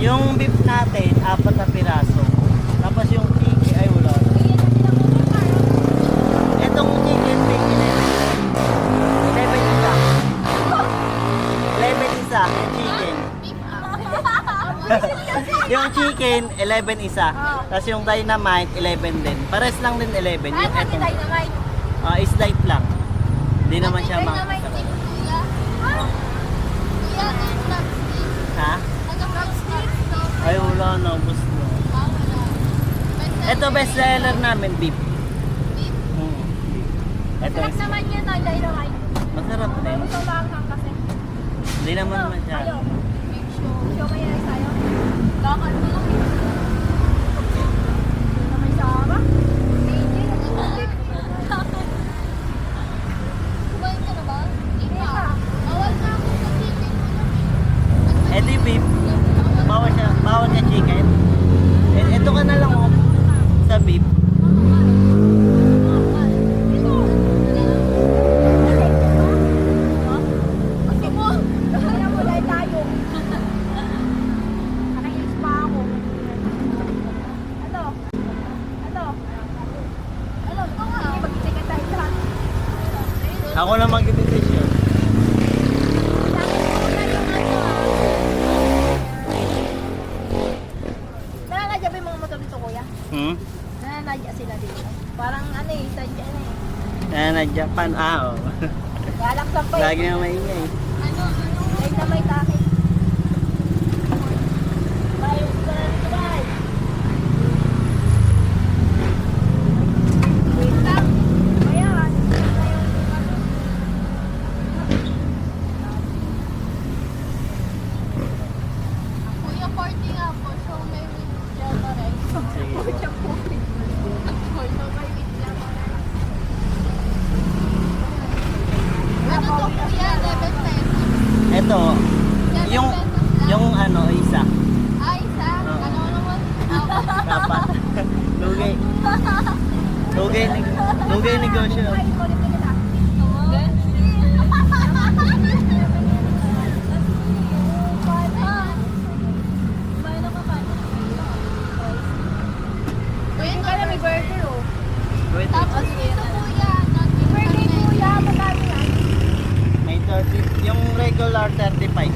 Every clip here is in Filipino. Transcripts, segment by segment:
Yung beef natin, 4 na piraso. Tapos yung chicken, ay wala. Itong chicken, may 11 isa. 11 isa, yung chicken. Yung chicken, 11 isa. Tapos yung dynamite, 11 din. Pares lang din 11. Yung etong, slight lang. Hindi naman siya Ha? Ay wala na, ubos na. Ito best seller namin, beef. Ito Sarap naman yun, dynamite. masarap din. Gusto lang kasi. Hindi naman masyado. Show mo yan sa'yo. Bakal mo lang yun. May sama? Kumain ka na ba? Hindi pa. Bawal na ako sa chicken. Ito yung beef. Bawal ka chicken. Ito ka na lang sa beef. Gusto mo? Kaya mo dahil tayo. Nakayos pa ako. Ano? Ito nga. Mag-chicken tayo lahat. Ako na mag-decision. Nananadya ba yung mga motor dito, kuya? Nananadya sila dito. Parang sadya na eh. Na Japan, oo. Galak sampay. Lagi na maingay. Ay na may takit. Bayo ko na rin bay. Wait lang. Ayan. Kuya, 40 nga po. So may java rice. Sige. Kuya, 40. So may java rice. Ano to kuya? 11 pesos. Ito, yung isa. Ah, isa? Ano naman? Dapat. Lugay negosyo. Ay, kulit na kita. Kuya, ka na may burger oh. Wait, Tapos dito kuya, burger kuya, magkano yan? may 30. Yung regular 35.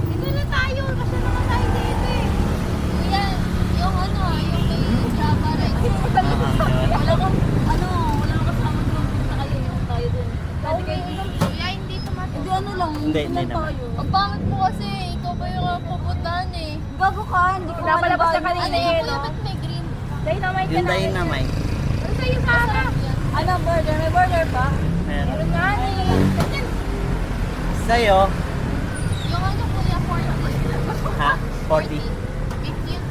Dito na tayo, kasi naman tayo dito eh. Kuya, yung may Java rice. Wala kang kasama doon na kayo, yung tayo doon. Pwede kayo kuya, hindi tumatin. Hindi lang. Hindi naman. Ang pangit mo kasi, ikaw ba yung pupuntahan eh? Gago ka, hindi ko Napalabas na kanina Ano eh, yun, no? Ba't may green? Dynamite Yung dynamite. Ano sa'yo sana? Ano, burger? May burger pa? Meron. Meron nga eh. Sa'yo, Yung kuya, 40. ha? 40. Big yun.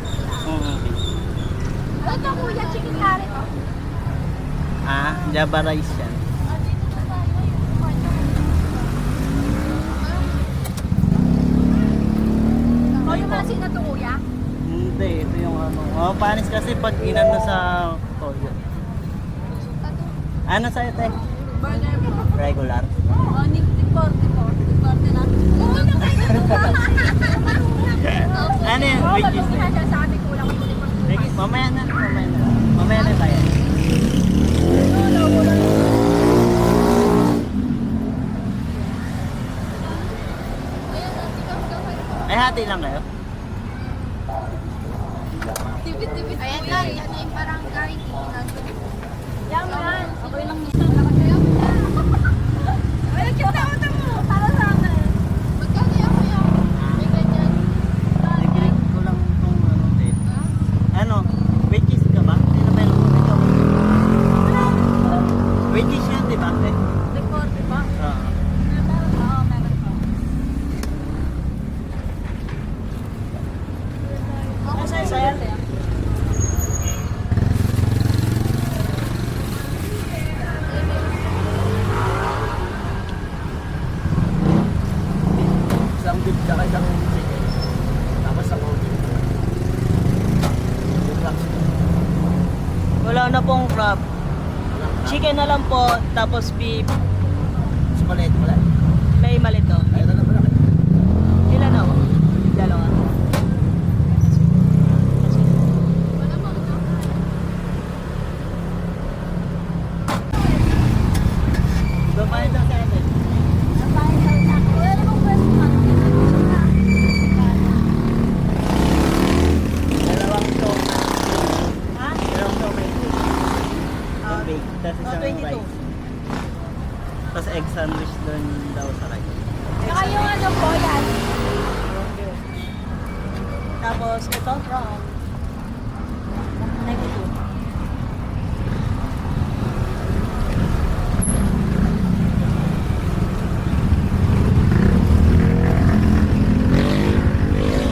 Ito kuya, chicken curry to. Java rice yan. Dito na tayo. O, yung masin na to kuya? Hindi, ito yung panis kasi pag inano sa toyo. Ano sa'yo, te? Burger po. Regular. O, tig 40 na. Ano yan? Oo, Which is? pag sinasabi ko lang ko Sige, mamaya na. Mamaya na tayo. Ay, hati lang kayo? Tibit-tibit. Ayan na, yan na yung barangay. Yan mo yan. Okay lang yun. Ay, kita mo. Para sa akin. Magkano yan kuya? May ganyan. Libre ko lang itong te. Ano? Which is ka ba? Sino meron ko ito? Which is yan, di ba? te? Tig 40 ba? Oo. Oo, meron pa. Ako Sa'yo, sa'yo. Isang beef tsaka isang chicken. Tapos ako. Wala na pong crab. Chicken na lang po, tapos beef. Sumalit, wala. May malito. Ay, ito na pala. Ilan na? Tapos ito, brown. Navy blue.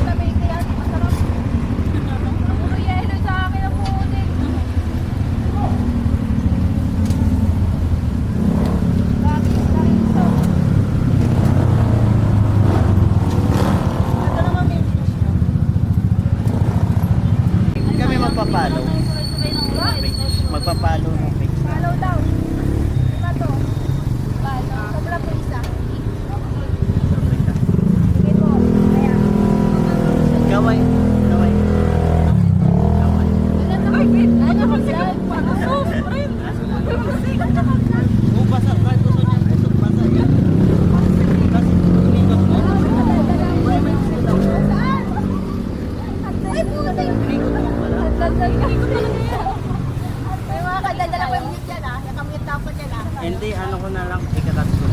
Sabi ko yan, masarap. Puro yelo sa akin ang putik. Lagi ito. Ito naman may flash na. Kami magpapalo. Sabay-sabay ng ulit. Magpapalo ng page. Follow daw. Ano to? Follow. Sobra po isa. Sige po. Ayan. Gaway. Gaway. Gaway. Ay, wait. Ano ko siya? Ano? Friend. Oh, basa. Kahit gusto niya. Gusto basa yan. Kasi umikot mo. Saan? Ay, puti. Umikot mo pala. May mga kadadala ko yung mute yan ah. Nakamute dapat yan ah. Hindi, ano ko na lang. Ikatatlo